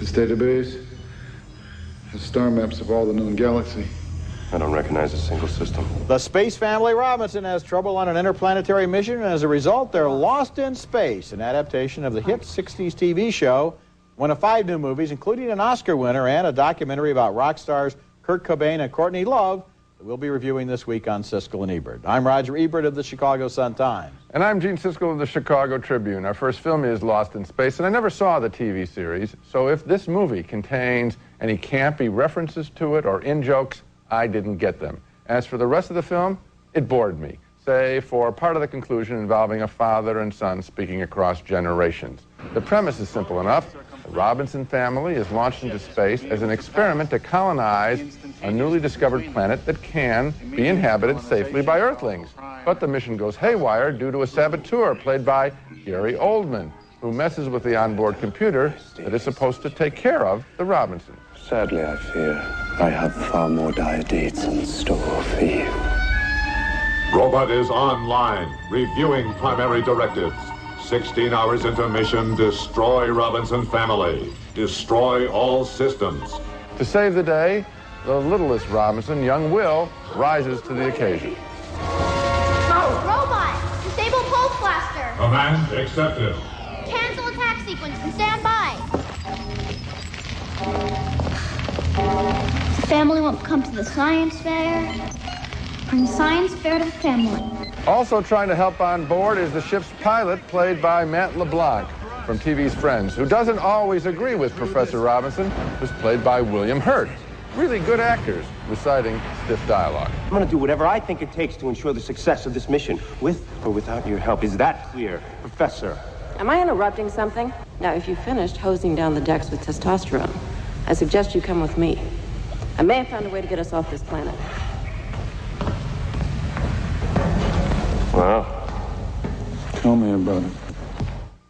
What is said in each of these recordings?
This database has star maps of all the known galaxy. I don't recognize a single system. The space family Robinson has trouble on an interplanetary mission, and as a result, they're lost in space, an adaptation of the hit 60s TV show, one of 5 new movies, including an Oscar winner and a documentary about rock stars Kurt Cobain and Courtney Love that we'll be reviewing this week on Siskel and Ebert. I'm Roger Ebert of the Chicago Sun-Times. And I'm Gene Siskel of the Chicago Tribune. Our first film is Lost in Space, and I never saw the TV series, so if this movie contains any campy references to it or in-jokes, I didn't get them. As for the rest of the film, it bored me, say for part of the conclusion involving a father and son speaking across generations. The premise is simple enough. The Robinson family is launched into space as an experiment to colonize a newly discovered planet that can be inhabited safely by Earthlings. But the mission goes haywire due to a saboteur played by Gary Oldman, who messes with the onboard computer that is supposed to take care of the Robinsons. Sadly, I fear I have far more dire deeds in store for you. Robot is online, reviewing primary directives. 16 hours into mission, destroy Robinson family. Destroy all systems. To save the day, the littlest Robinson, young Will, rises to the occasion. Robot! Disable pulse blaster! Command accepted. Cancel attack sequence and stand by! The family won't come to the science fair. Bring science fair to the family. Also trying to help on board is the ship's pilot, played by Matt LeBlanc from TV's Friends, who doesn't always agree with Professor Robinson, who's played by William Hurt. Really good actors reciting stiff dialogue. I'm going to do whatever I think it takes to ensure the success of this mission, with or without your help. Is that clear, Professor? Am I interrupting something? Now, if you've finished hosing down the decks with testosterone, I suggest you come with me. I may have found a way to get us off this planet. Well, Tell me about it.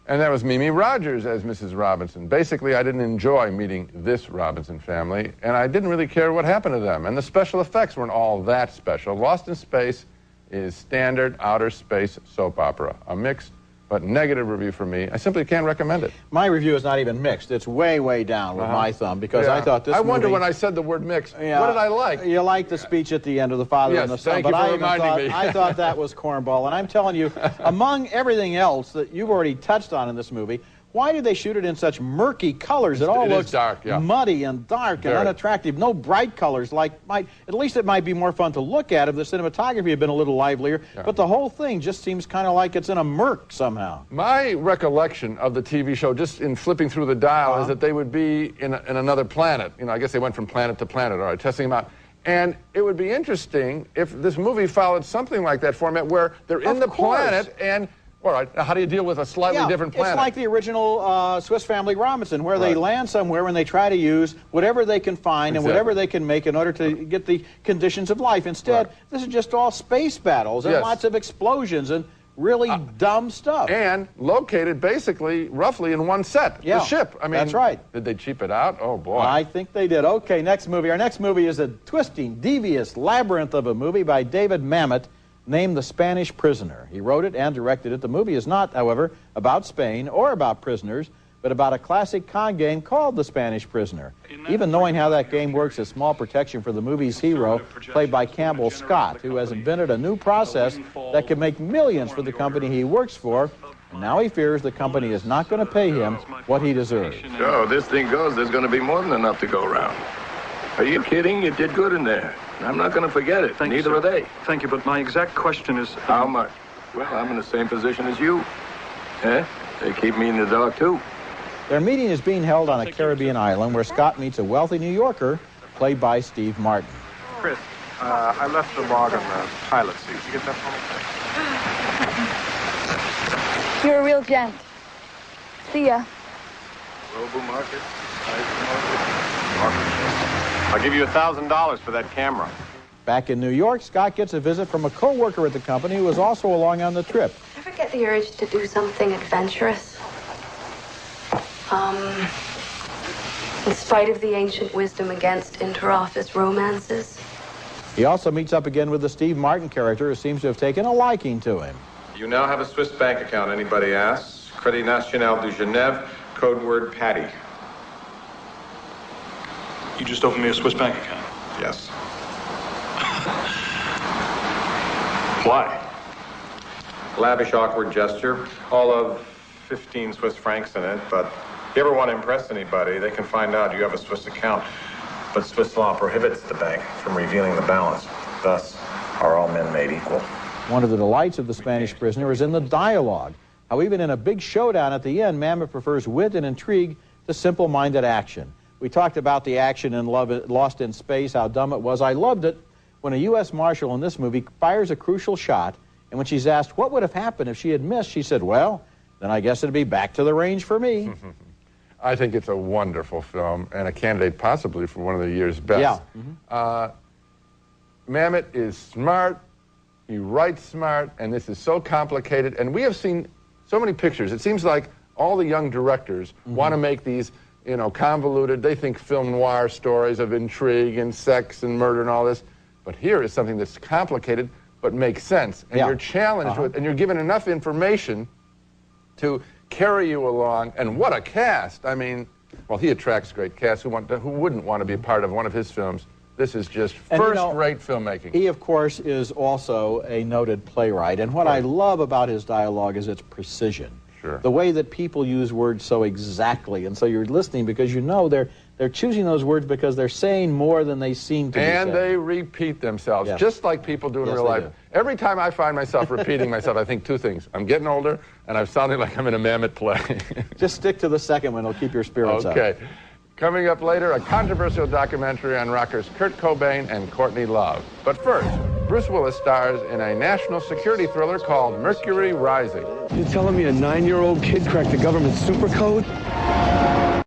And that was Mimi Rogers as Mrs. Robinson. Basically, I didn't enjoy meeting this Robinson family, and I didn't really care what happened to them. And the special effects weren't all that special. Lost in Space is standard outer space soap opera. A mixed but negative review for me. I simply can't recommend it. My review is not even mixed. It's way, way down with my thumb, because I thought this movie... I wonder when I said the word mixed, what did I like? You liked the speech at the end of the father and the son, thank you for reminding me. I thought that was cornball. And I'm telling you, among everything else that you've already touched on in this movie, why did they shoot it in such murky colors? It all looks dark, muddy and dark and unattractive. No bright colors. At least it might be more fun to look at if the cinematography had been a little livelier. Yeah. But the whole thing just seems kind of like it's in a murk somehow. My recollection of the TV show, just in flipping through the dial, is that they would be in another planet. You know, I guess they went from planet to planet, all right, testing them out. And it would be interesting if this movie followed something like that format, where they're in the planet and... All right, now how do you deal with a slightly different planet? It's like the original Swiss Family Robinson, where they land somewhere and they try to use whatever they can find and whatever they can make in order to get the conditions of life. Instead, this is just all space battles and lots of explosions and really dumb stuff. And located basically roughly in one set, the ship. I mean, that's right. Did they cheap it out? Oh, boy. I think they did. Okay, next movie. Our next movie is a twisting, devious labyrinth of a movie by David Mamet, named The Spanish Prisoner. He wrote it and directed it. The movie is not, however, about Spain or about prisoners, but about a classic con game called The Spanish Prisoner. Even knowing how that game works is small protection for the movie's hero, played by Campbell Scott, who has invented a new process that could make millions for the company he works for, and now he fears the company is not going to pay him what he deserves. So, this thing goes, there's going to be more than enough to go around. Are you kidding? You did good in there. I'm not going to forget it. Neither are they. Thank you, but my exact question is... How much? Well, I'm in the same position as you. Eh? They keep me in the dark, too. Their meeting is being held on a Caribbean island where Scott meets a wealthy New Yorker, played by Steve Martin. Chris, I left the log on the pilot seat. Did you get that for me? You're a real gent. See ya. Robo-market, I'll give you $1,000 for that camera. Back in New York, Scott gets a visit from a co-worker at the company who was also along on the trip. Ever get the urge to do something adventurous? In spite of the ancient wisdom against inter-office romances? He also meets up again with the Steve Martin character who seems to have taken a liking to him. You now have a Swiss bank account, anybody asks. Crédit National de Genève, code word Patty. You just opened me a Swiss bank account. Yes. Why? Lavish, awkward gesture. All of 15 Swiss francs in it, but if you ever want to impress anybody, they can find out you have a Swiss account. But Swiss law prohibits the bank from revealing the balance. Thus, are all men made equal? One of the delights of The Spanish Prisoner is in the dialogue. How even in a big showdown at the end, Mamet prefers wit and intrigue to simple-minded action. We talked about the action in Lost in Space, how dumb it was. I loved it when a U.S. Marshal in this movie fires a crucial shot, and when she's asked what would have happened if she had missed, she said, well, then I guess it'd be back to the range for me. I think it's a wonderful film and a candidate possibly for one of the year's best. Yeah. Mamet is smart, he writes smart, and this is so complicated. And we have seen so many pictures. It seems like all the young directors want to make these, you know, convoluted, they think film noir stories of intrigue and sex and murder and all this. But here is something that's complicated but makes sense. And you're challenged with, and you're given enough information to carry you along. And what a cast! I mean, well, he attracts great casts. Who wouldn't want to be a part of one of his films? This is just first-rate filmmaking. He, of course, is also a noted playwright. And what I love about his dialogue is its precision. Sure. The way that people use words so exactly. And so you're listening because you know they're choosing those words because they're saying more than they seem to be saying. And they repeat themselves, just like people do in real life. Every time I find myself repeating myself, I think two things. I'm getting older, and I'm sounding like I'm in a Mamet play. Just stick to the second one. It'll keep your spirits up. Okay. Coming up later, a controversial documentary on rockers Kurt Cobain and Courtney Love. But first, Bruce Willis stars in a national security thriller called Mercury Rising. You're telling me a 9-year-old kid cracked the government's super code? Why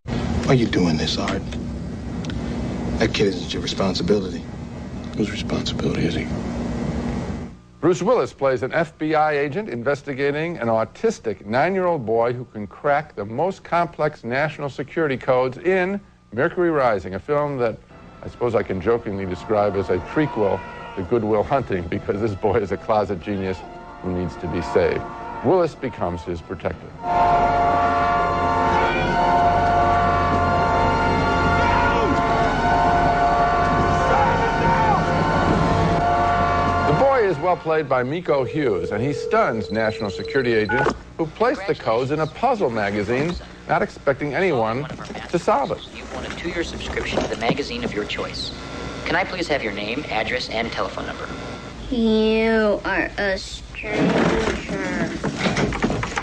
are you doing this, Art? That kid isn't your responsibility. Whose responsibility is he? Bruce Willis plays an FBI agent investigating an autistic 9-year-old boy who can crack the most complex national security codes in Mercury Rising, a film that I suppose I can jokingly describe as a prequel to Good Will Hunting, because this boy is a closet genius who needs to be saved. Willis becomes his protector. Is well played by Miko Hughes, and he stuns national security agents who place the codes in a puzzle magazine, not expecting anyone to solve it. You've won a 2-year subscription to the magazine of your choice. Can I please have your name, address, and telephone number? You are a stranger.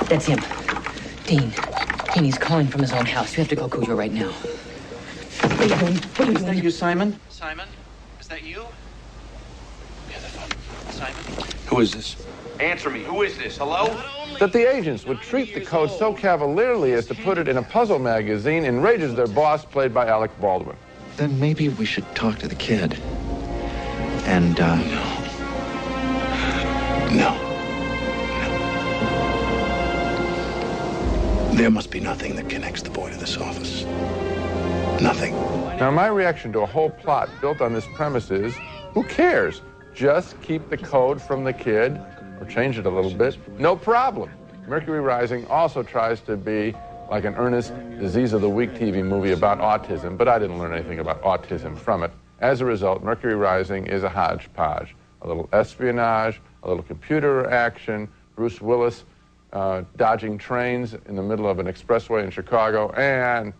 That's him. Dean. Dean, he's calling from his own house. You have to go Cujo right now. What are you doing? What are you doing? Is that you, Simon? Simon? Is that you? Simon? Who is this? Answer me. Who is this? Hello? That the agents would treat the code so cavalierly as to put it in a puzzle magazine enrages their boss, played by Alec Baldwin. Then maybe we should talk to the kid. And, No. There must be nothing that connects the boy to this office. Nothing. Now, my reaction to a whole plot built on this premise is, who cares? Just keep the code from the kid, or change it a little bit, no problem. Mercury Rising also tries to be like an earnest Disease of the Week TV movie about autism, but I didn't learn anything about autism from it. As a result, Mercury Rising is a hodgepodge. A little espionage, a little computer action, Bruce Willis dodging trains in the middle of an expressway in Chicago, and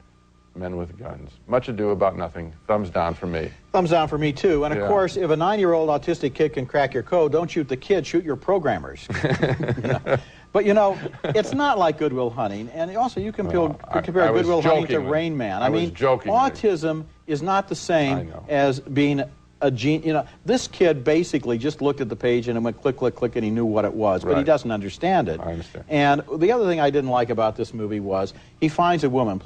men with guns. Much ado about nothing. Thumbs down for me. Thumbs down for me, too. And, of course, if a 9-year-old autistic kid can crack your code, don't shoot the kid, shoot your programmers. But, you know, it's not like Good Will Hunting. And also, you can compare Good Will Hunting to Rain Man. I mean, autism is not the same as being a gene. You know, this kid basically just looked at the page and it went click, click, click, and he knew what it was, but he doesn't understand it. I understand. And the other thing I didn't like about this movie was he finds a woman,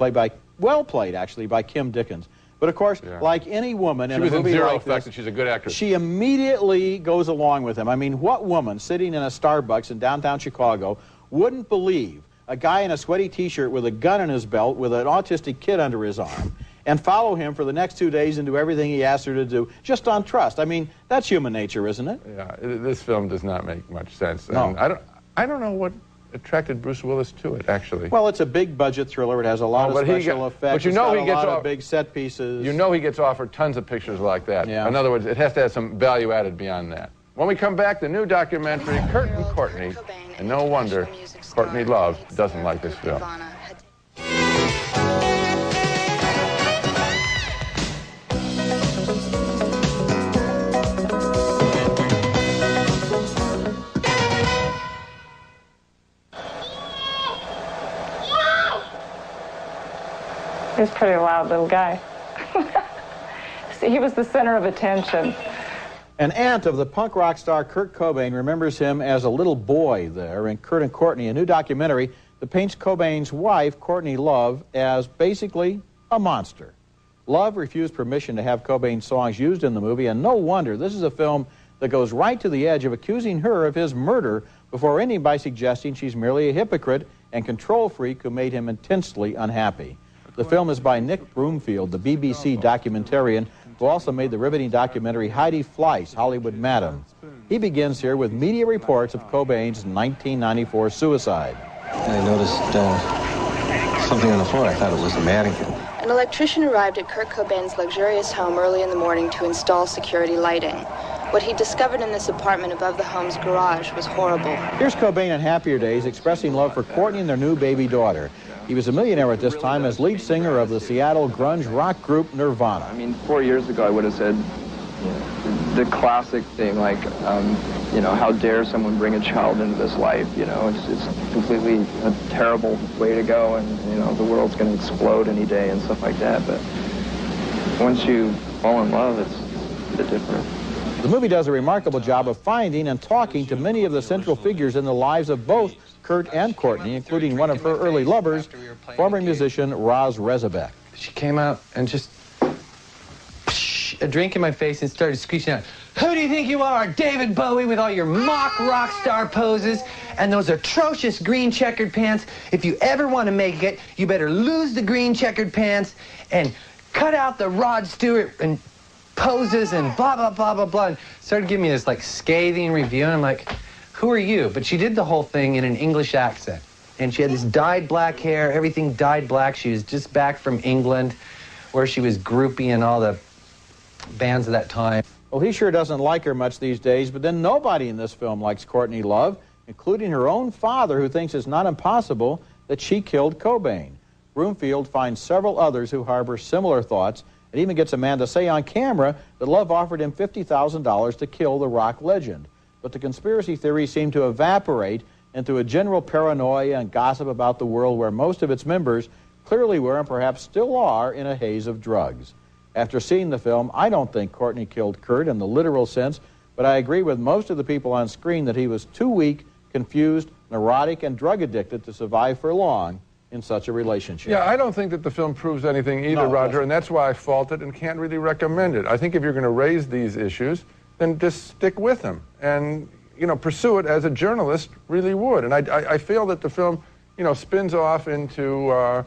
well played actually, by Kim Dickens. But of course, like any woman in a movie like this, she was in zero effect that she's a good actress. She immediately goes along with him. I mean, what woman sitting in a Starbucks in downtown Chicago wouldn't believe a guy in a sweaty T-shirt with a gun in his belt with an autistic kid under his arm and follow him for the next 2 days and do everything he asked her to do just on trust? I mean, that's human nature, isn't it? Yeah, this film does not make much sense. No. And I don't know what attracted Bruce Willis to it, actually. Well, it's a big budget thriller. It has a lot of special effects. But you know he gets a lot of big set pieces. You know he gets offered tons of pictures like that. Yeah. In other words, it has to have some value added beyond that. When we come back, the new documentary, Kurt and Courtney, and no wonder Courtney Love doesn't like this film. He's a pretty loud little guy. See, he was the center of attention. An aunt of the punk rock star Kurt Cobain remembers him as a little boy there in Kurt and Courtney, a new documentary that paints Cobain's wife, Courtney Love, as basically a monster. Love refused permission to have Cobain's songs used in the movie, and no wonder. This is a film that goes right to the edge of accusing her of his murder before ending by suggesting she's merely a hypocrite and control freak who made him intensely unhappy. The film is by Nick Broomfield, the BBC documentarian, who also made the riveting documentary Heidi Fleiss, Hollywood Madam. He begins here with media reports of Cobain's 1994 suicide. I noticed something on the floor. I thought it was a mannequin. An electrician arrived at Kurt Cobain's luxurious home early in the morning to install security lighting. What he discovered in this apartment above the home's garage was horrible. Here's Cobain in happier days expressing love for Courtney and their new baby daughter. He was a millionaire at this time as lead singer of the Seattle grunge rock group Nirvana. I mean, 4 years ago I would have said the classic thing, like, you know, how dare someone bring a child into this life, you know, it's completely a terrible way to go, and, you know, the world's going to explode any day and stuff like that. But once you fall in love, it's a bit different. The movie does a remarkable job of finding and talking to many of the central figures in the lives of both Kurt and Courtney, including one of her early lovers, former musician Roz Rezabek. She came out and just a drink in my face and started screeching out, "Who do you think you are, David Bowie, with all your mock rock star poses and those atrocious green checkered pants? If you ever want to make it, you better lose the green checkered pants and cut out the Rod Stewart and poses and blah, blah, blah, blah, blah." And started giving me this, like, scathing review, and I'm like, who are you? But she did the whole thing in an English accent. And she had this dyed black hair, everything dyed black. She was just back from England, where she was groupie in all the bands of that time. Well, he sure doesn't like her much these days, but then nobody in this film likes Courtney Love, including her own father, who thinks it's not impossible that she killed Cobain. Broomfield finds several others who harbor similar thoughts, and even gets a man to say on camera that Love offered him $50,000 to kill the rock legend. But the conspiracy theories seem to evaporate into a general paranoia and gossip about the world where most of its members clearly were and perhaps still are in a haze of drugs. After seeing the film, I don't think Courtney killed Kurt in the literal sense, but I agree with most of the people on screen that he was too weak, confused, neurotic, and drug addicted to survive for long in such a relationship. Yeah, I don't think that the film proves anything either, Roger, and that's why I fault it and can't really recommend it. I think if you're going to raise these issues, then just stick with them and, you know, pursue it as a journalist really would. And I feel that the film, you know, spins off into,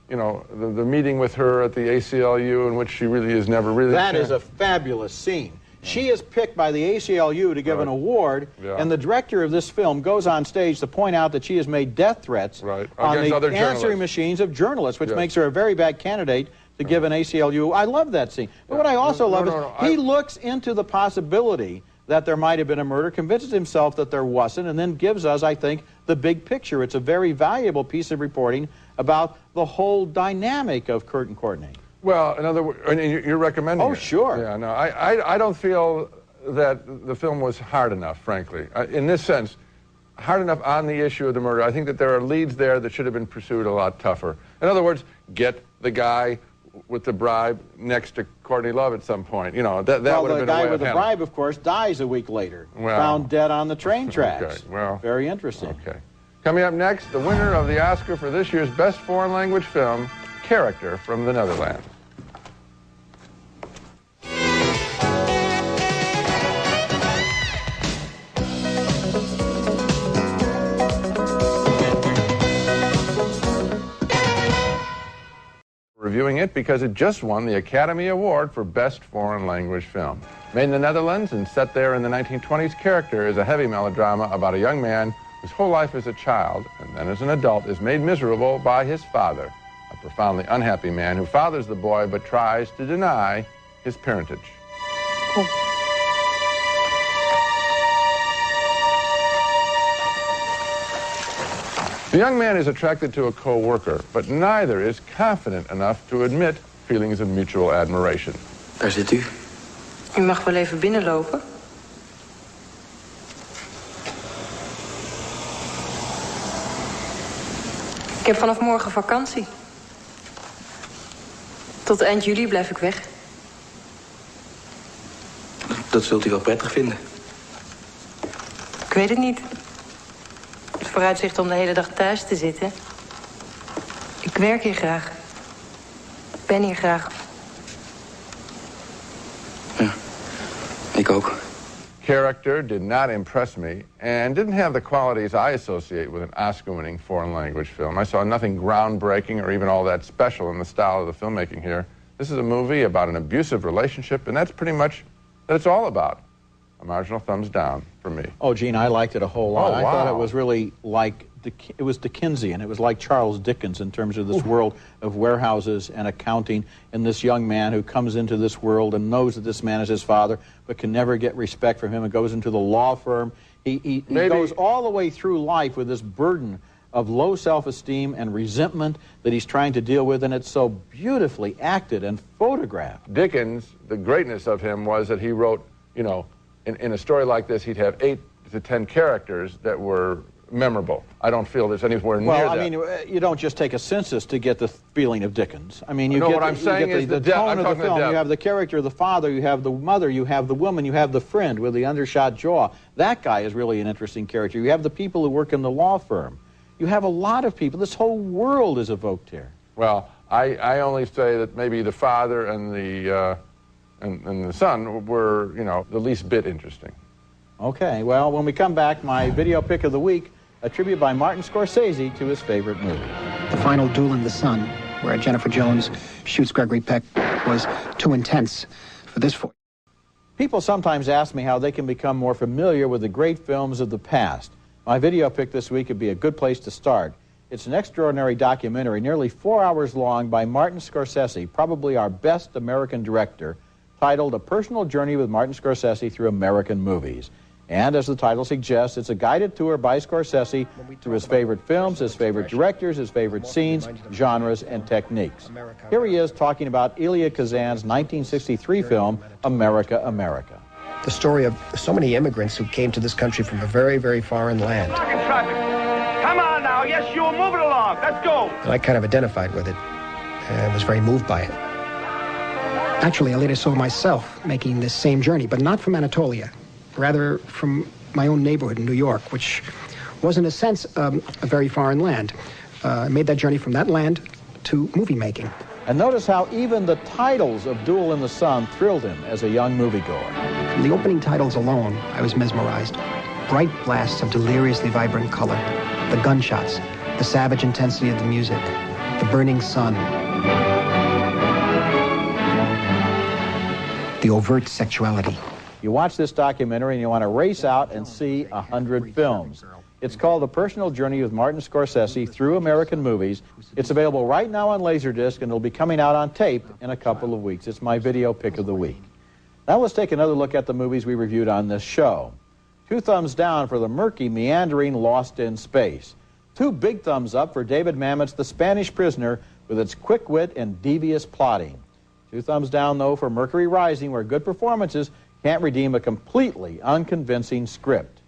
you know, the meeting with her at the ACLU, in which she really is never really. That is a fabulous scene. She is picked by the ACLU to give an award, and the director of this film goes on stage to point out that she has made death threats on the answering machines of journalists, which makes her a very bad candidate to give an ACLU. I love that scene. But what I also love is he looks into the possibility that there might have been a murder, convinces himself that there wasn't, and then gives us, I think, the big picture. It's a very valuable piece of reporting about the whole dynamic of Kurt and Courtney. Well, in other words, you're recommending it. Oh, sure. Yeah, no, I don't feel that the film was hard enough, frankly. In this sense, hard enough on the issue of the murder. I think that there are leads there that should have been pursued a lot tougher. In other words, get the guy with the bribe next to Courtney Love at some point. You know, that would have been a way of the guy with the handling. bribe, of course, dies a week later. Well, found dead on the train tracks. Okay, well. Very interesting. Okay. Coming up next, the winner of the Oscar for this year's Best Foreign Language Film, Character from the Netherlands. Reviewing it because it just won the Academy Award for Best Foreign Language Film. Made in the Netherlands and set there in the 1920s, Character is a heavy melodrama about a young man whose whole life as a child and then as an adult is made miserable by his father, a profoundly unhappy man who fathers the boy but tries to deny his parentage. The young man is attracted to a co-worker, but neither is confident enough to admit feelings of mutual admiration. Daar zit u. U mag wel even binnenlopen. Ik heb vanaf morgen vakantie. Tot eind juli blijf ik weg. Dat zult u wel prettig vinden. Ik weet het niet. Het vooruitzicht om de hele dag thuis te zitten. Ik werk hier graag. Ik ben hier graag. Ja, ik ook. Character did not impress me and didn't have the qualities I associate with an Oscar-winning foreign language film. I saw nothing groundbreaking or even all that special in the style of the filmmaking here. This is a movie about an abusive relationship, and that's pretty much what it's all about. A marginal thumbs down for me. Oh, Gene, I liked it a whole lot. Oh, I thought wow. it was really like, it was Dickensian. It was like Charles Dickens in terms of this world of warehouses and accounting, and this young man who comes into this world and knows that this man is his father, but can never get respect from him and goes into the law firm. He goes all the way through life with this burden of low self-esteem and resentment that he's trying to deal with, and it's so beautifully acted and photographed. Dickens, the greatness of him was that he wrote, you know, in a story like this, he'd have 8 to 10 characters that were memorable. I don't feel there's anywhere near that. Well, I mean, you don't just take a census to get the feeling of Dickens. I mean, you No, get what I'm saying is the the depth. tone I'm of the talking the film. depth. You have the character, the father, you have the mother, you have the woman, you have the friend with the undershot jaw. That guy is really an interesting character. You have the people who work in the law firm. You have a lot of people. This whole world is evoked here. Well, I only say that maybe the father and the son were, you know, the least bit interesting. Okay, well, when we come back, my video pick of the week, a tribute by Martin Scorsese to his favorite movie. The final duel in the sun, where Jennifer Jones shoots Gregory Peck, was too intense for this voice. People sometimes ask me how they can become more familiar with the great films of the past. My video pick this week would be a good place to start. It's an extraordinary documentary, nearly 4 hours long, by Martin Scorsese, probably our best American director, titled A Personal Journey with Martin Scorsese Through American Movies. And as the title suggests, it's a guided tour by Scorsese through his favorite films, his favorite directors, his favorite scenes, genres, and techniques. Here he is talking about Elia Kazan's 1963 film, America, America. The story of so many immigrants who came to this country from a very, very foreign land. Come on now, yes, you, move it along. Let's go. And I kind of identified with it and was very moved by it. Actually, I later saw myself making this same journey, but not from Anatolia. Rather from my own neighborhood in New York, which was in a sense a very foreign land. I made that journey from that land to movie making. And notice how even the titles of Duel in the Sun thrilled him as a young moviegoer. From the opening titles alone, I was mesmerized. Bright blasts of deliriously vibrant color, the gunshots, the savage intensity of the music, the burning sun, the overt sexuality. You watch this documentary and you want to race out and see 100 films. It's called The Personal Journey with Martin Scorsese Through American Movies. It's available right now on Laserdisc, and it'll be coming out on tape in a couple of weeks. It's my video pick of the week. Now let's take another look at the movies we reviewed on this show. 2 thumbs down for the murky, meandering Lost in Space. 2 big thumbs up for David Mamet's The Spanish Prisoner with its quick wit and devious plotting. 2 thumbs down, though, for Mercury Rising, where good performances can't redeem a completely unconvincing script.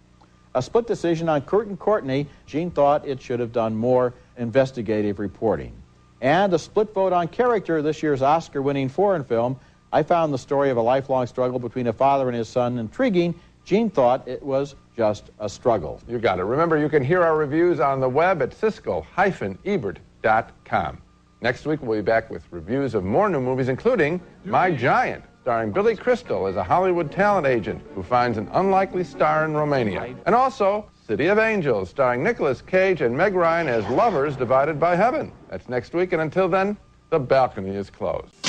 A split decision on Courtney. Gene thought it should have done more investigative reporting. And a split vote on character, this year's Oscar-winning foreign film. I found the story of a lifelong struggle between a father and his son intriguing. Gene thought it was just a struggle. You got it. Remember, you can hear our reviews on the web at Siskel-Ebert.com. Next week, we'll be back with reviews of more new movies, including My Giant, starring Billy Crystal as a Hollywood talent agent who finds an unlikely star in Romania. And also, City of Angels, starring Nicolas Cage and Meg Ryan as lovers divided by heaven. That's next week, and until then, the balcony is closed.